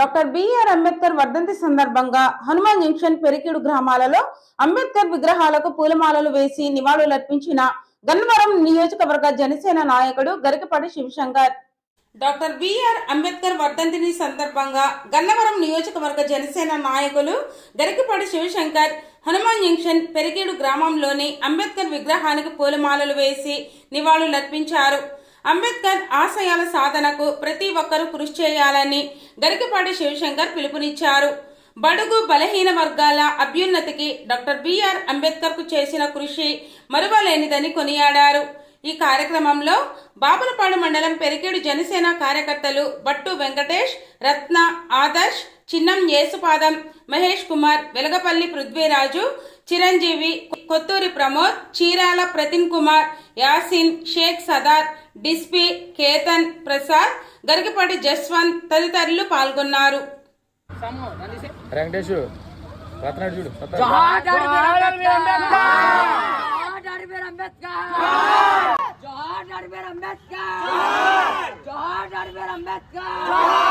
Doctor BR Ambedkar వర్ధంతి సందర్భంగా Hanuman junction పెరికిడు గ్రామాలలో అంబేద్కర్ విగ్రహాలకు పూలమాలలు వేసి నివాళులర్పించిన గన్నవరం నియోజకవర్గ జనసేన నాయకుడు గరికపాటి శివశంకర్. డాక్టర్ బిఆర్ అంబేద్కర్ వర్ధంతిని సందర్భంగా గన్నవరం నియోజకవర్గ జనసేన నాయకులు గరికపాటి శివశంకర్ హనుమాన్ జంక్షన్ పెరికిడు గ్రామంలోని అంబేద్కర్ విగ్రహానికి పూలమాలలు వేసి నివాళులర్పించారు. అంబేద్కర్ ఆశయాల సాధనకు ప్రతి ఒక్కరూ కృషి చేయాలని గరికపాటి శివశంకర్ పిలుపునిచ్చారు. బడుగు బలహీన వర్గాల అభ్యున్నతికి డాక్టర్ బిఆర్ అంబేద్కర్ కు చేసిన కృషి మరువలేనిదని కొనియాడారు. ఈ కార్యక్రమంలో బాపులపాడు మండలం పెరికేడు జనసేన కార్యకర్తలు బట్టు వెంకటేష్, రత్న, ఆదర్శ్, చిన్నం యేసుపాదం, మహేష్ కుమార్, వెలగపల్లి పృథ్వీరాజు, చిరంజీవి, కొత్తూరి ప్రమోద్, చీరాల ప్రతిన్ కుమార్, యాసిన్, షేక్ సదార్, డిస్పి, కేతన్, ప్రసాద్, గరికపాటి జస్వంత్ తదితరులు పాల్గొన్నారు. అంబేద్కర్